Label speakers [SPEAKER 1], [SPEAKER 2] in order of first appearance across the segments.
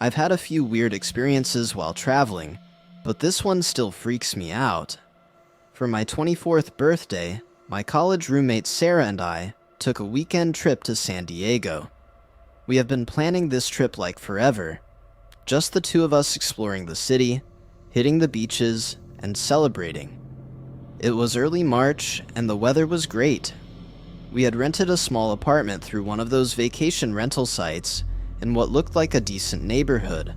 [SPEAKER 1] I've had a few weird experiences while traveling, but this one still freaks me out. For my 24th birthday, my college roommate Sarah and I took a weekend trip to San Diego. We have been planning this trip like forever, just the two of us exploring the city, hitting the beaches, and celebrating. It was early March, and the weather was great. We had rented a small apartment through one of those vacation rental sites in what looked like a decent neighborhood.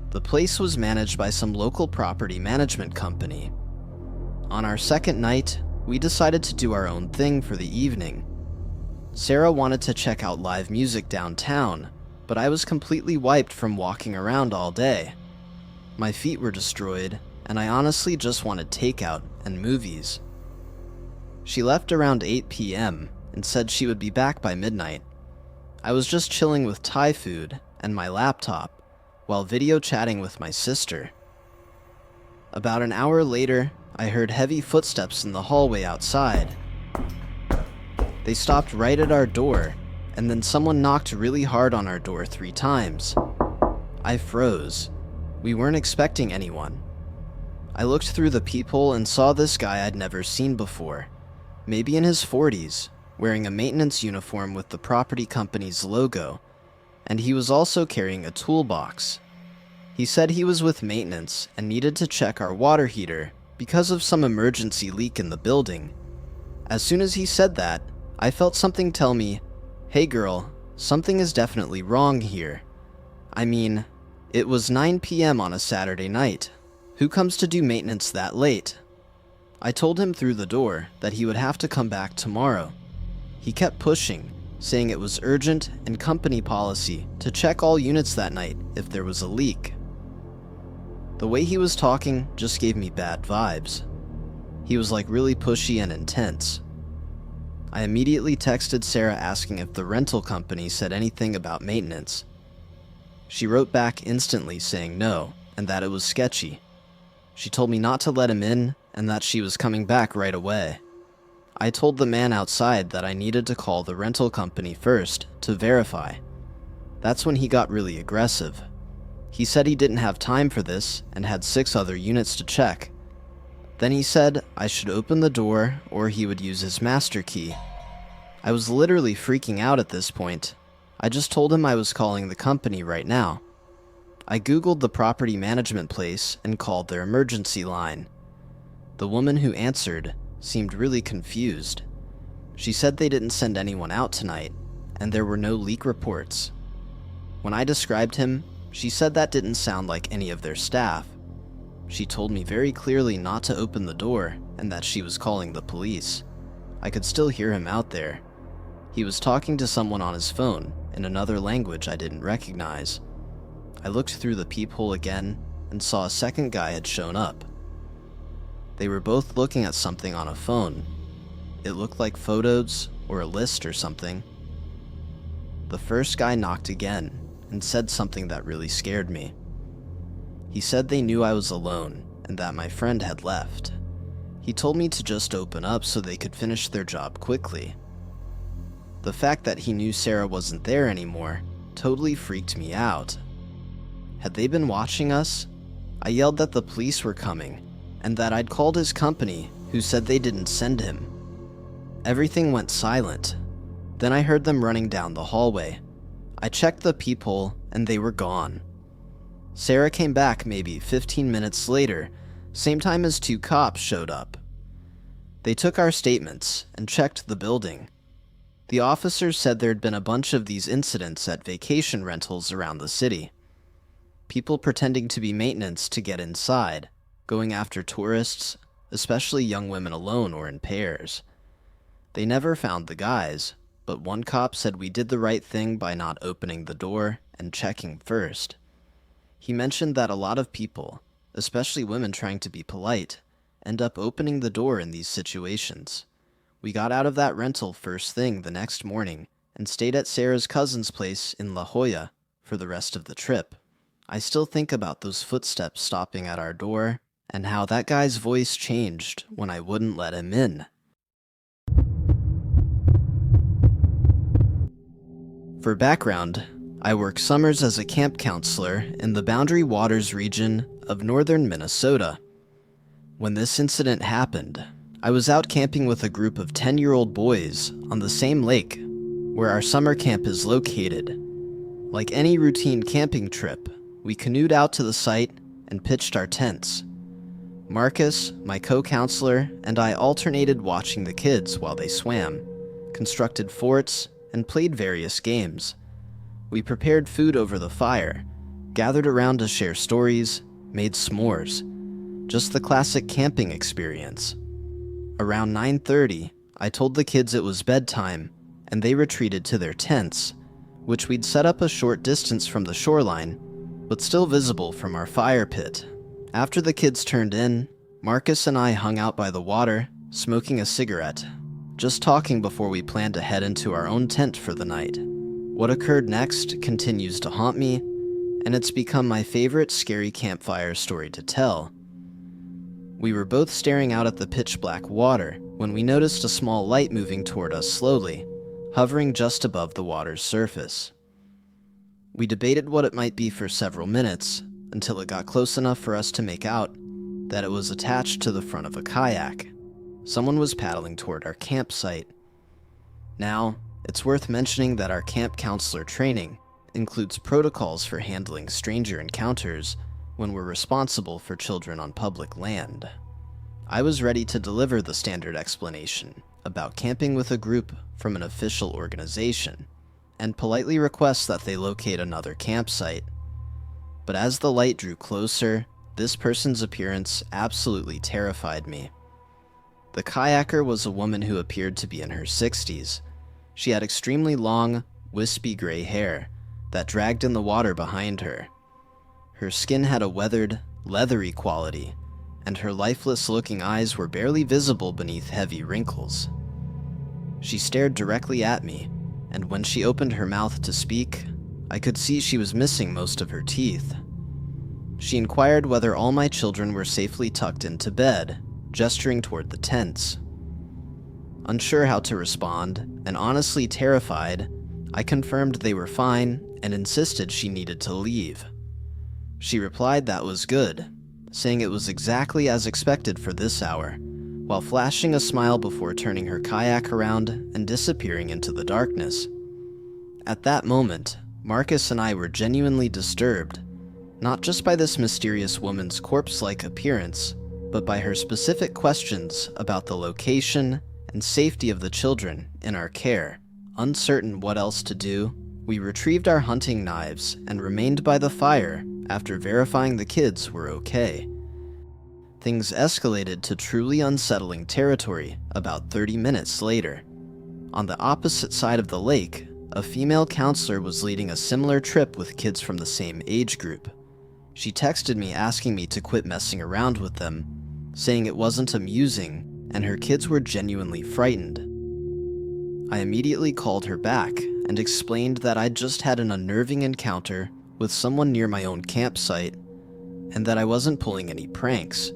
[SPEAKER 1] The place was managed by some local property management company. On our second night, we decided to do our own thing for the evening. Sarah wanted to check out live music downtown, but I was completely wiped from walking around all day. My feet were destroyed, and I honestly just wanted takeout and movies. She left around 8 p.m. and said she would be back by midnight. I was just chilling with Thai food and my laptop while video chatting with my sister. About an hour later, I heard heavy footsteps in the hallway outside. They stopped right at our door, and then someone knocked really hard on our door 3 times. I froze. We weren't expecting anyone. I looked through the peephole and saw this guy I'd never seen before, maybe in his 40s, wearing a maintenance uniform with the property company's logo, and he was also carrying a toolbox. He said he was with maintenance and needed to check our water heater because of some emergency leak in the building. As soon as he said that, I felt something tell me, "Hey girl, something is definitely wrong here." I mean, it was 9 p.m. on a Saturday night. Who comes to do maintenance that late? I told him through the door that he would have to come back tomorrow. He kept pushing, saying it was urgent and company policy to check all units that night if there was a leak. The way he was talking just gave me bad vibes. He was like really pushy and intense. I immediately texted Sarah asking if the rental company said anything about maintenance. She wrote back instantly saying no, and that it was sketchy. She told me not to let him in and that she was coming back right away. I told the man outside that I needed to call the rental company first to verify. That's when he got really aggressive. He said he didn't have time for this and had 6 other units to check. Then he said I should open the door or he would use his master key. I was literally freaking out at this point. I just told him I was calling the company right now. I googled the property management place and called their emergency line. The woman who answered seemed really confused. She said they didn't send anyone out tonight, and there were no leak reports. When I described him, she said that didn't sound like any of their staff. She told me very clearly not to open the door and that she was calling the police. I could still hear him out there. He was talking to someone on his phone in another language I didn't recognize. I looked through the peephole again and saw a second guy had shown up. They were both looking at something on a phone. It looked like photos or a list or something. The first guy knocked again and said something that really scared me. He said they knew I was alone and that my friend had left. He told me to just open up so they could finish their job quickly. The fact that he knew Sarah wasn't there anymore totally freaked me out. Had they been watching us? I yelled that the police were coming and that I'd called his company, who said they didn't send him. Everything went silent. Then I heard them running down the hallway. I checked the peephole and they were gone. Sarah came back maybe 15 minutes later, same time as 2 cops showed up. They took our statements and checked the building. The officers said there'd been a bunch of these incidents at vacation rentals around the city. People pretending to be maintenance to get inside, going after tourists, especially young women alone or in pairs. They never found the guys, but one cop said we did the right thing by not opening the door and checking first. He mentioned that a lot of people, especially women trying to be polite, end up opening the door in these situations. We got out of that rental first thing the next morning and stayed at Sarah's cousin's place in La Jolla for the rest of the trip. I still think about those footsteps stopping at our door and how that guy's voice changed when I wouldn't let him in. For background, I work summers as a camp counselor in the Boundary Waters region of northern Minnesota. When this incident happened, I was out camping with a group of 10-year-old boys on the same lake where our summer camp is located. Like any routine camping trip, we canoed out to the site and pitched our tents. Marcus, my co-counselor, and I alternated watching the kids while they swam, constructed forts, and played various games. We prepared food over the fire, gathered around to share stories, made s'mores. Just the classic camping experience. Around 9:30, I told the kids it was bedtime, and they retreated to their tents, which we'd set up a short distance from the shoreline, but still visible from our fire pit. After the kids turned in, Marcus and I hung out by the water, smoking a cigarette, just talking before we planned to head into our own tent for the night. What occurred next continues to haunt me, and it's become my favorite scary campfire story to tell. We were both staring out at the pitch-black water when we noticed a small light moving toward us slowly, hovering just above the water's surface. We debated what it might be for several minutes, until it got close enough for us to make out that it was attached to the front of a kayak. Someone was paddling toward our campsite. Now, it's worth mentioning that our camp counselor training includes protocols for handling stranger encounters when we're responsible for children on public land. I was ready to deliver the standard explanation about camping with a group from an official organization, and politely request that they locate another campsite. But as the light drew closer, this person's appearance absolutely terrified me. The kayaker was a woman who appeared to be in her 60s. She had extremely long, wispy gray hair that dragged in the water behind her. Her skin had a weathered, leathery quality, and her lifeless-looking eyes were barely visible beneath heavy wrinkles. She stared directly at me, and when she opened her mouth to speak, I could see she was missing most of her teeth. She inquired whether all my children were safely tucked into bed, gesturing toward the tents. Unsure how to respond, and honestly terrified, I confirmed they were fine and insisted she needed to leave. She replied that was good, saying it was exactly as expected for this hour, while flashing a smile before turning her kayak around and disappearing into the darkness. At that moment, Marcus and I were genuinely disturbed, not just by this mysterious woman's corpse-like appearance, but by her specific questions about the location and safety of the children in our care. Uncertain what else to do, we retrieved our hunting knives and remained by the fire after verifying the kids were okay. Things escalated to truly unsettling territory about 30 minutes later. On the opposite side of the lake, a female counselor was leading a similar trip with kids from the same age group. She texted me asking me to quit messing around with them, saying it wasn't amusing and her kids were genuinely frightened. I immediately called her back and explained that I'd just had an unnerving encounter with someone near my own campsite, and that I wasn't pulling any pranks.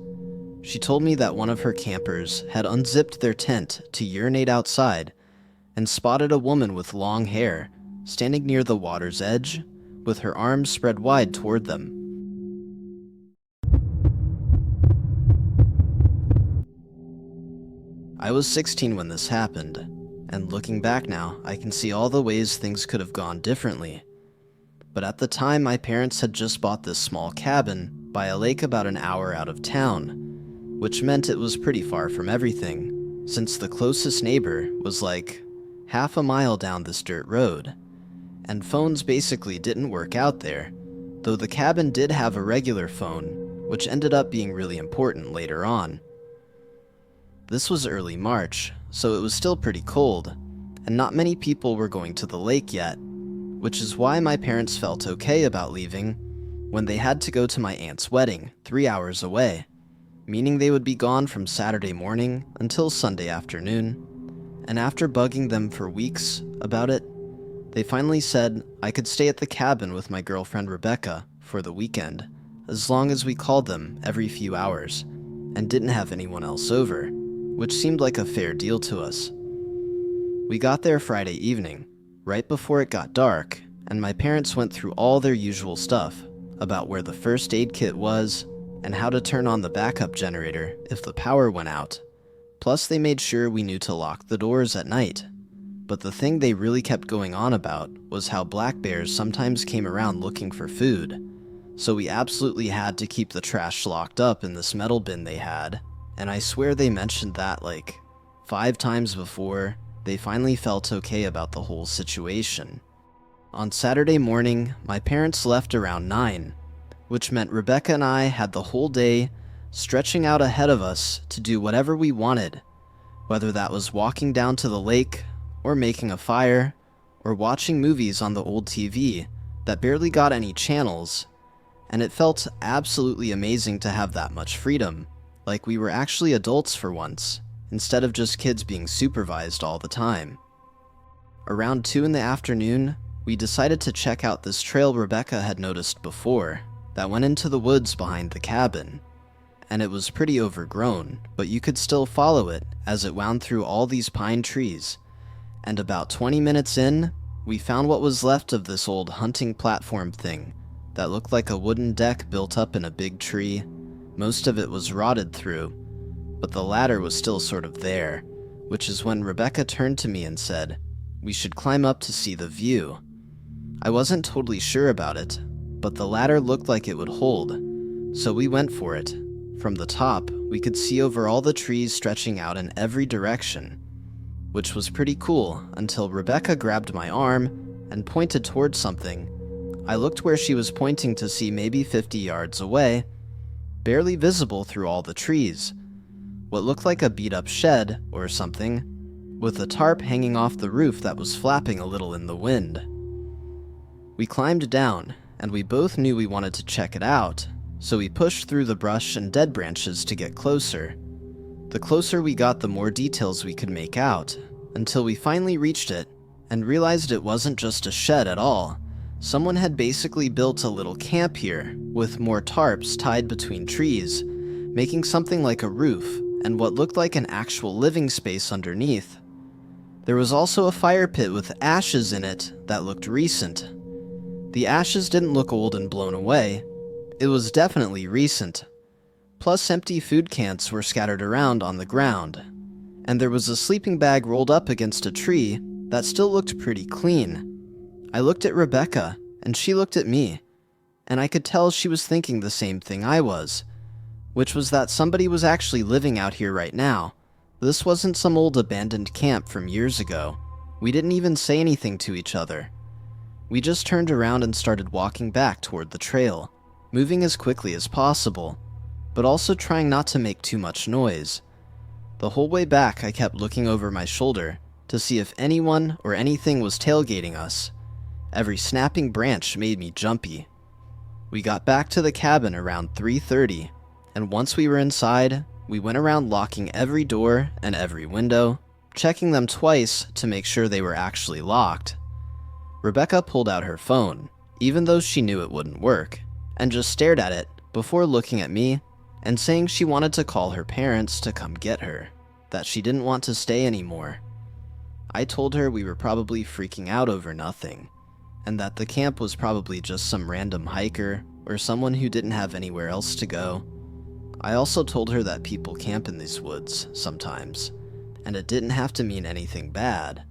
[SPEAKER 1] She told me that one of her campers had unzipped their tent to urinate outside and spotted a woman with long hair standing near the water's edge with her arms spread wide toward them. I was 16 when this happened, and looking back now, I can see all the ways things could have gone differently. But at the time, my parents had just bought this small cabin by a lake about an hour out of town, which meant it was pretty far from everything, since the closest neighbor was like half a mile down this dirt road, and phones basically didn't work out there, though the cabin did have a regular phone, which ended up being really important later on. This was early March, so it was still pretty cold, and not many people were going to the lake yet, which is why my parents felt okay about leaving when they had to go to my aunt's wedding 3 hours away, meaning they would be gone from Saturday morning until Sunday afternoon. And after bugging them for weeks about it, they finally said I could stay at the cabin with my girlfriend Rebecca for the weekend, as long as we called them every few hours, and didn't have anyone else over, which seemed like a fair deal to us. We got there Friday evening, right before it got dark, and my parents went through all their usual stuff about where the first aid kit was and how to turn on the backup generator if the power went out. Plus, they made sure we knew to lock the doors at night. But the thing they really kept going on about was how black bears sometimes came around looking for food. So we absolutely had to keep the trash locked up in this metal bin they had, and I swear they mentioned that like 5 times before they finally felt okay about the whole situation. On Saturday morning, my parents left around 9, which meant Rebecca and I had the whole day stretching out ahead of us to do whatever we wanted, whether that was walking down to the lake, or making a fire, or watching movies on the old TV that barely got any channels, and it felt absolutely amazing to have that much freedom, like we were actually adults for once, instead of just kids being supervised all the time. Around 2 in the afternoon, we decided to check out this trail Rebecca had noticed before that went into the woods behind the cabin, and it was pretty overgrown, but you could still follow it as it wound through all these pine trees, and about 20 minutes in, we found what was left of this old hunting platform thing that looked like a wooden deck built up in a big tree. Most of it was rotted through, but the ladder was still sort of there, which is when Rebecca turned to me and said, "We should climb up to see the view." I wasn't totally sure about it, but the ladder looked like it would hold, so we went for it. From the top, we could see over all the trees stretching out in every direction, which was pretty cool until Rebecca grabbed my arm and pointed towards something. I looked where she was pointing to see maybe 50 yards away, barely visible through all the trees, what looked like a beat-up shed or something, with a tarp hanging off the roof that was flapping a little in the wind. We climbed down, and we both knew we wanted to check it out, so we pushed through the brush and dead branches to get closer. The closer we got, the more details we could make out, until we finally reached it and realized it wasn't just a shed at all. Someone had basically built a little camp here, with more tarps tied between trees, making something like a roof and what looked like an actual living space underneath. There was also a fire pit with ashes in it that looked recent. The ashes didn't look old and blown away. It was definitely recent. Plus, empty food cans were scattered around on the ground, and there was a sleeping bag rolled up against a tree that still looked pretty clean. I looked at Rebecca, and she looked at me, and I could tell she was thinking the same thing I was, which was that somebody was actually living out here right now. This wasn't some old abandoned camp from years ago. We didn't even say anything to each other. We just turned around and started walking back toward the trail, moving as quickly as possible, but also trying not to make too much noise. The whole way back, I kept looking over my shoulder to see if anyone or anything was tailgating us. Every snapping branch made me jumpy. We got back to the cabin around 3:30, and once we were inside, we went around locking every door and every window, checking them twice to make sure they were actually locked. Rebecca pulled out her phone, even though she knew it wouldn't work, and just stared at it before looking at me and saying she wanted to call her parents to come get her, that she didn't want to stay anymore. I told her we were probably freaking out over nothing, and that the camp was probably just some random hiker or someone who didn't have anywhere else to go. I also told her that people camp in these woods sometimes, and it didn't have to mean anything bad.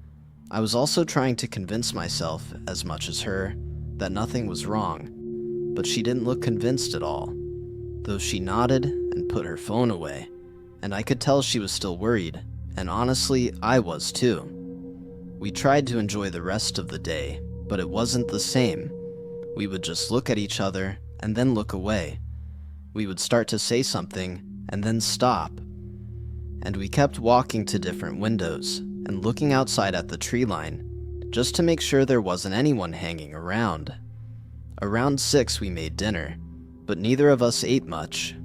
[SPEAKER 1] I was also trying to convince myself, as much as her, that nothing was wrong, but she didn't look convinced at all, though she nodded and put her phone away, and I could tell she was still worried, and honestly, I was too. We tried to enjoy the rest of the day, but it wasn't the same. We would just look at each other and then look away. We would start to say something and then stop. And we kept walking to different windows and looking outside at the tree line, just to make sure there wasn't anyone hanging around. Around 6 we made dinner, but neither of us ate much.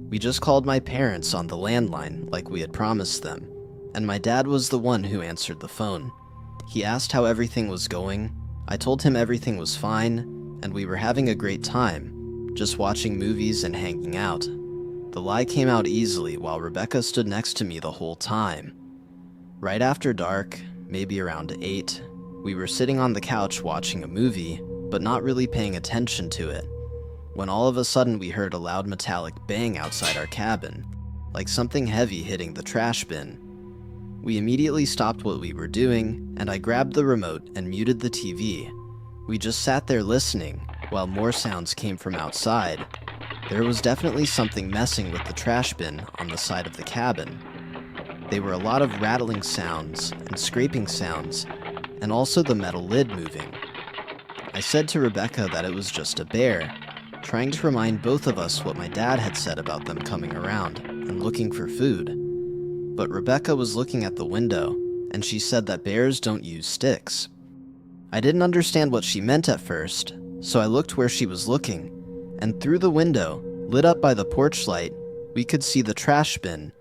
[SPEAKER 1] We just called my parents on the landline like we had promised them, and my dad was the one who answered the phone. He asked how everything was going. I told him everything was fine, and we were having a great time, just watching movies and hanging out. The lie came out easily while Rebecca stood next to me the whole time. Right after dark, maybe around 8, we were sitting on the couch watching a movie but not really paying attention to it, when all of a sudden we heard a loud metallic bang outside our cabin, like something heavy hitting the trash bin. We immediately stopped what we were doing, and I grabbed the remote and muted the TV. We just sat there listening, while more sounds came from outside. There was definitely something messing with the trash bin on the side of the cabin. There were a lot of rattling sounds and scraping sounds, and also the metal lid moving. I said to Rebecca that it was just a bear, trying to remind both of us what my dad had said about them coming around and looking for food. But Rebecca was looking at the window, and she said that bears don't use sticks. I didn't understand what she meant at first, so I looked where she was looking, and through the window, lit up by the porch light, we could see the trash bin,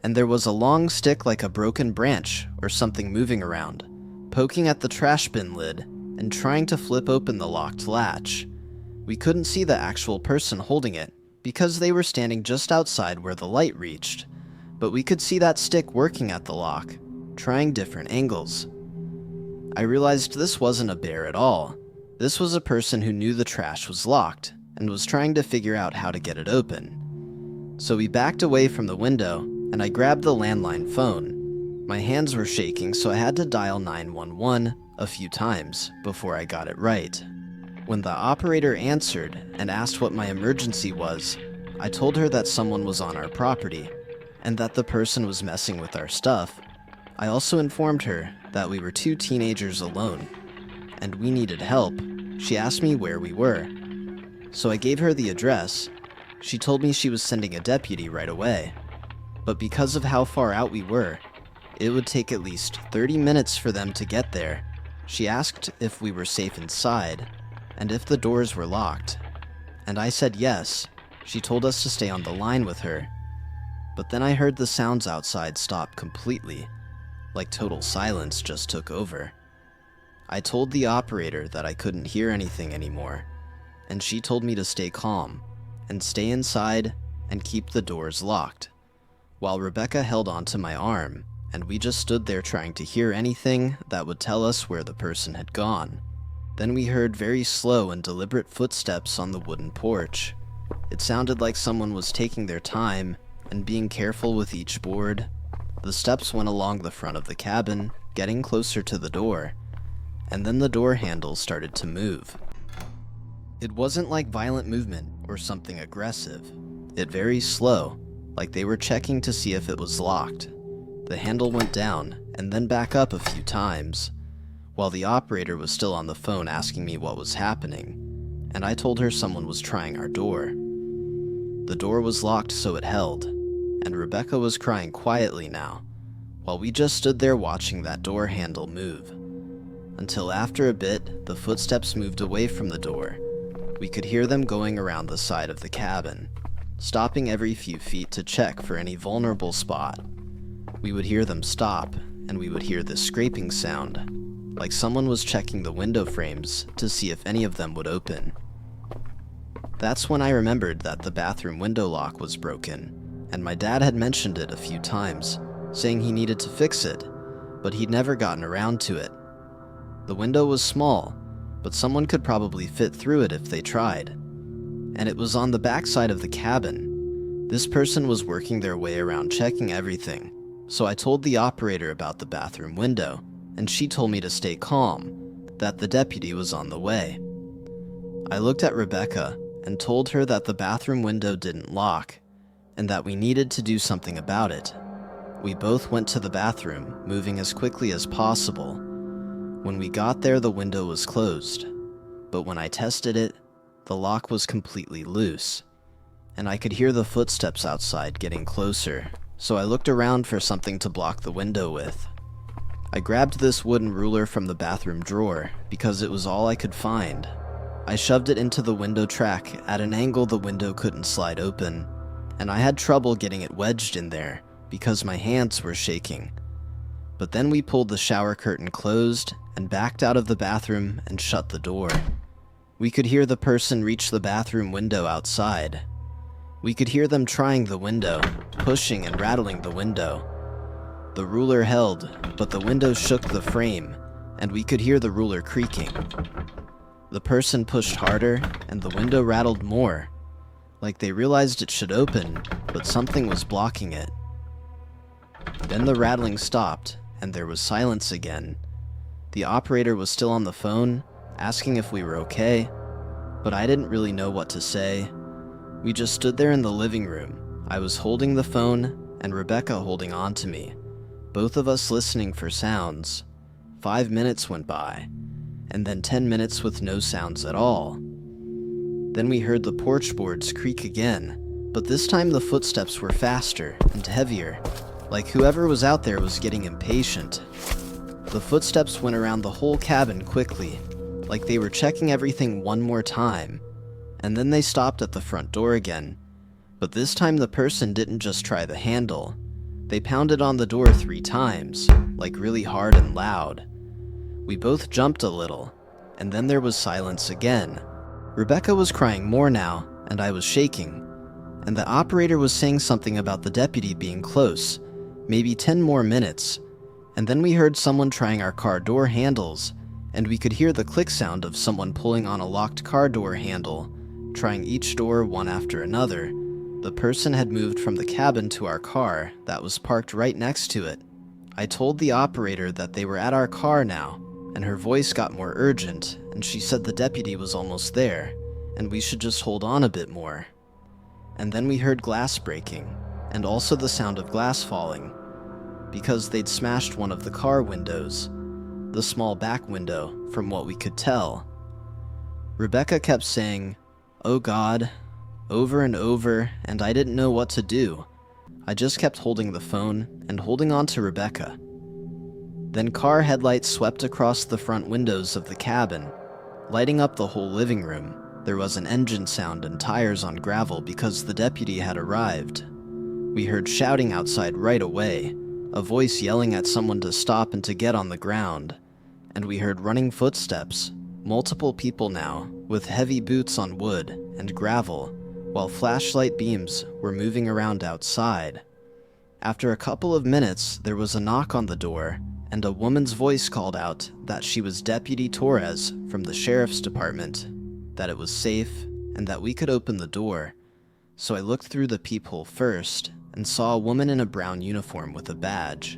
[SPEAKER 1] and there was a long stick like a broken branch or something moving around, poking at the trash bin lid and trying to flip open the locked latch. We couldn't see the actual person holding it because they were standing just outside where the light reached, but we could see that stick working at the lock, trying different angles. I realized this wasn't a bear at all. This was a person who knew the trash was locked and was trying to figure out how to get it open. So we backed away from the window, and I grabbed the landline phone. My hands were shaking, so I had to dial 911 a few times before I got it right. When the operator answered and asked what my emergency was, I told her that someone was on our property and that the person was messing with our stuff. I also informed her that we were two teenagers alone and we needed help. She asked me where we were, so I gave her the address. She told me she was sending a deputy right away, but because of how far out we were, it would take at least 30 minutes for them to get there. She asked if we were safe inside and if the doors were locked, and I said yes. She told us to stay on the line with her, but then I heard the sounds outside stop completely, like total silence just took over. I told the operator that I couldn't hear anything anymore, and she told me to stay calm and stay inside and keep the doors locked, while Rebecca held onto my arm, and we just stood there trying to hear anything that would tell us where the person had gone. Then we heard very slow and deliberate footsteps on the wooden porch. It sounded like someone was taking their time and being careful with each board. The steps went along the front of the cabin, getting closer to the door, and then the door handle started to move. It wasn't like violent movement or something aggressive. It very slow, like they were checking to see if it was locked. The handle went down and then back up a few times, while the operator was still on the phone asking me what was happening, and I told her someone was trying our door. The door was locked, so it held, and Rebecca was crying quietly now, while we just stood there watching that door handle move. Until after a bit, the footsteps moved away from the door. We could hear them going around the side of the cabin, stopping every few feet to check for any vulnerable spot. We would hear them stop, and we would hear this scraping sound, like someone was checking the window frames to see if any of them would open. That's when I remembered that the bathroom window lock was broken, and my dad had mentioned it a few times, saying he needed to fix it, but he'd never gotten around to it. The window was small, but someone could probably fit through it if they tried, and it was on the back side of the cabin. This person was working their way around checking everything, so I told the operator about the bathroom window, and she told me to stay calm, that the deputy was on the way. I looked at Rebecca and told her that the bathroom window didn't lock, and that we needed to do something about it. We both went to the bathroom, moving as quickly as possible. When we got there, the window was closed, but when I tested it, the lock was completely loose, and I could hear the footsteps outside getting closer, so I looked around for something to block the window with. I grabbed this wooden ruler from the bathroom drawer because it was all I could find. I shoved it into the window track at an angle the window couldn't slide open, and I had trouble getting it wedged in there because my hands were shaking. But then we pulled the shower curtain closed and backed out of the bathroom and shut the door. We could hear the person reach the bathroom window outside. We could hear them trying the window, pushing and rattling the window. The ruler held, but the window shook the frame, and we could hear the ruler creaking. The person pushed harder, and the window rattled more, like they realized it should open, but something was blocking it. Then the rattling stopped, and there was silence again. The operator was still on the phone, asking if we were okay, but I didn't really know what to say. We just stood there in the living room. I was holding the phone, and Rebecca holding on to me, both of us listening for sounds. 5 minutes went by, and then 10 minutes with no sounds at all. Then we heard the porch boards creak again, but this time the footsteps were faster and heavier, like whoever was out there was getting impatient. The footsteps went around the whole cabin quickly, like they were checking everything one more time, and then they stopped at the front door again. But this time the person didn't just try the handle. They pounded on the door 3 times, like really hard and loud. We both jumped a little, and then there was silence again. Rebecca was crying more now, and I was shaking, and the operator was saying something about the deputy being close, maybe 10 more minutes, and then we heard someone trying our car door handles, and we could hear the click sound of someone pulling on a locked car door handle, trying each door one after another. The person had moved from the cabin to our car that was parked right next to it. I told the operator that they were at our car now, and her voice got more urgent, and she said the deputy was almost there, and we should just hold on a bit more. And then we heard glass breaking, and also the sound of glass falling, because they'd smashed one of the car windows, the small back window, from what we could tell. Rebecca kept saying, "Oh God," over and over, and I didn't know what to do. I just kept holding the phone and holding on to Rebecca. Then car headlights swept across the front windows of the cabin, lighting up the whole living room. There was an engine sound and tires on gravel because the deputy had arrived. We heard shouting outside right away, a voice yelling at someone to stop and to get on the ground. And we heard running footsteps, multiple people now, with heavy boots on wood and gravel, while flashlight beams were moving around outside. After a couple of minutes, there was a knock on the door, and a woman's voice called out that she was Deputy Torres from the sheriff's department, that it was safe, and that we could open the door. So I looked through the peephole first, and saw a woman in a brown uniform with a badge.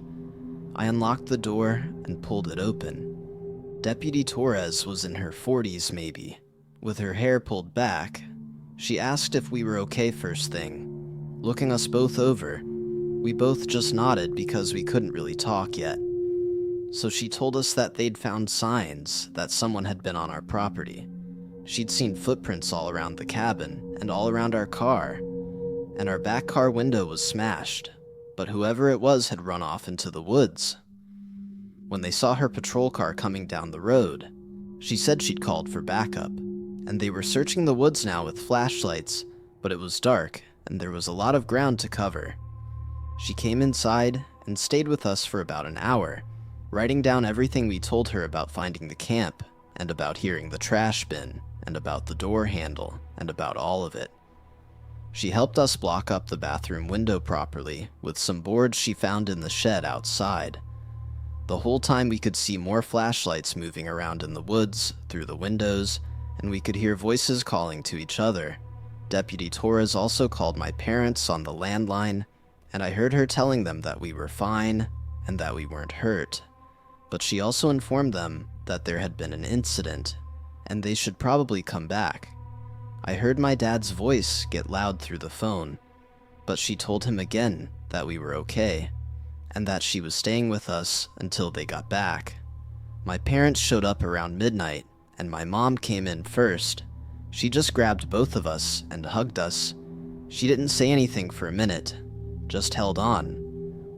[SPEAKER 1] I unlocked the door and pulled it open. Deputy Torres was in her 40s maybe, with her hair pulled back. She asked if we were okay first thing. Looking us both over, we both just nodded because we couldn't really talk yet. So she told us that they'd found signs that someone had been on our property. She'd seen footprints all around the cabin and all around our car, and our back car window was smashed, but whoever it was had run off into the woods. When they saw her patrol car coming down the road, she said she'd called for backup, and they were searching the woods now with flashlights, but it was dark and there was a lot of ground to cover. She came inside and stayed with us for about an hour, writing down everything we told her about finding the camp, and about hearing the trash bin, and about the door handle, and about all of it. She helped us block up the bathroom window properly with some boards she found in the shed outside. The whole time we could see more flashlights moving around in the woods, through the windows, and we could hear voices calling to each other. Deputy Torres also called my parents on the landline, and I heard her telling them that we were fine and that we weren't hurt. But she also informed them that there had been an incident, and they should probably come back. I heard my dad's voice get loud through the phone, but she told him again that we were okay, and that she was staying with us until they got back. My parents showed up around midnight, and my mom came in first. She just grabbed both of us and hugged us. She didn't say anything for a minute, just held on,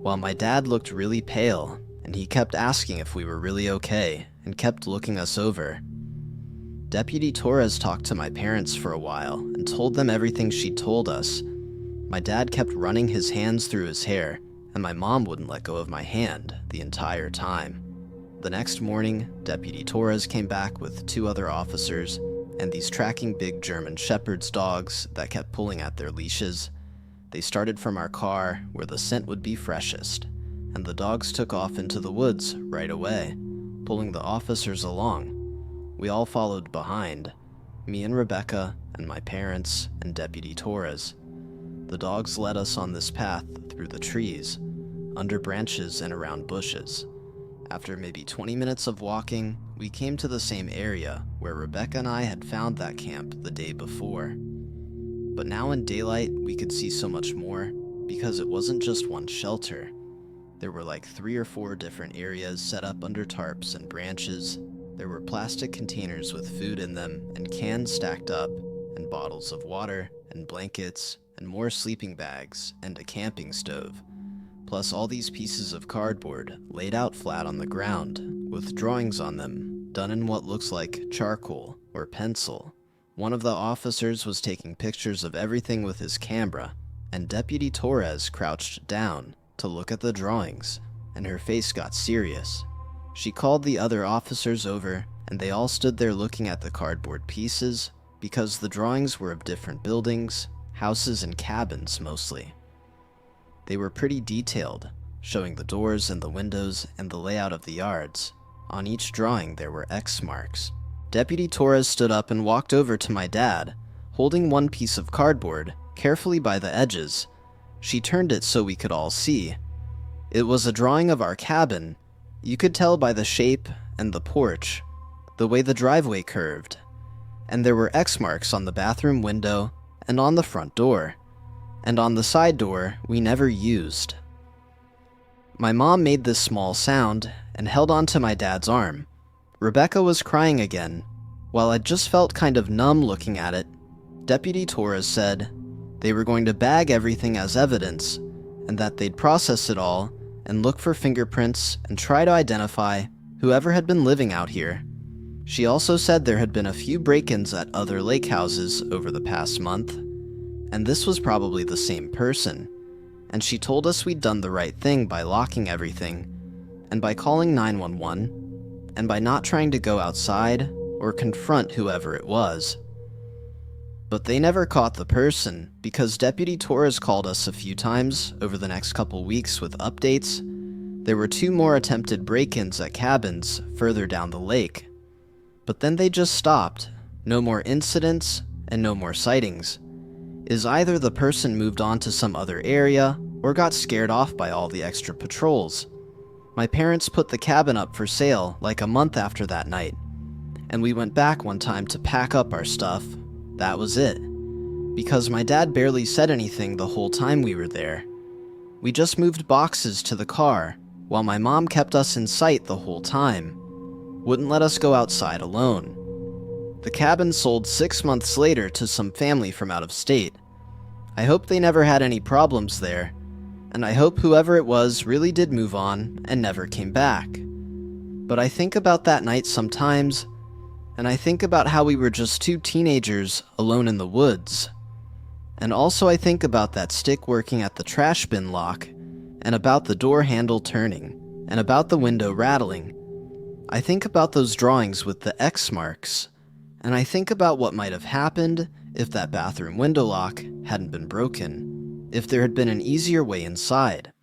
[SPEAKER 1] while my dad looked really pale, and he kept asking if we were really okay, and kept looking us over. Deputy Torres talked to my parents for a while and told them everything she'd told us. My dad kept running his hands through his hair, and my mom wouldn't let go of my hand the entire time. The next morning, Deputy Torres came back with 2 other officers and these tracking big German Shepherd's dogs that kept pulling at their leashes. They started from our car where the scent would be freshest, and the dogs took off into the woods right away, pulling the officers along. We all followed behind, me and Rebecca and my parents and Deputy Torres. The dogs led us on this path through the trees, under branches and around bushes. After maybe 20 minutes of walking, we came to the same area where Rebecca and I had found that camp the day before. But now in daylight, we could see so much more because it wasn't just one shelter. There were like 3 or 4 different areas set up under tarps and branches. There were plastic containers with food in them and cans stacked up, and bottles of water and blankets and more sleeping bags and a camping stove. Plus all these pieces of cardboard laid out flat on the ground, with drawings on them, done in what looks like charcoal or pencil. One of the officers was taking pictures of everything with his camera, and Deputy Torres crouched down to look at the drawings, and her face got serious. She called the other officers over, and they all stood there looking at the cardboard pieces, because the drawings were of different buildings, houses and cabins mostly. They were pretty detailed, showing the doors and the windows and the layout of the yards. On each drawing there were X marks. Deputy Torres stood up and walked over to my dad, holding one piece of cardboard carefully by the edges. She turned it so we could all see. It was a drawing of our cabin. You could tell by the shape and the porch, the way the driveway curved, and there were X marks on the bathroom window and on the front door, and on the side door we never used. My mom made this small sound and held onto my dad's arm. Rebecca was crying again. While I just felt kind of numb looking at it, Deputy Torres said they were going to bag everything as evidence, and that they'd process it all and look for fingerprints and try to identify whoever had been living out here. She also said there had been a few break-ins at other lake houses over the past month, and this was probably the same person, and she told us we'd done the right thing by locking everything, and by calling 911, and by not trying to go outside or confront whoever it was. But they never caught the person, because Deputy Torres called us a few times over the next couple weeks with updates. There were 2 more attempted break-ins at cabins further down the lake. But then they just stopped. No more incidents and no more sightings. Is either the person moved on to some other area or got scared off by all the extra patrols. My parents put the cabin up for sale like a month after that night, and we went back one time to pack up our stuff. That was it. Because my dad barely said anything the whole time we were there. We just moved boxes to the car, while my mom kept us in sight the whole time. Wouldn't let us go outside alone. The cabin sold 6 months later to some family from out of state. I hope they never had any problems there, and I hope whoever it was really did move on and never came back. But I think about that night sometimes, and I think about how we were just 2 teenagers alone in the woods. And also I think about that stick working at the trash bin lock, and about the door handle turning, and about the window rattling. I think about those drawings with the X marks, and I think about what might have happened if that bathroom window lock hadn't been broken, if there had been an easier way inside.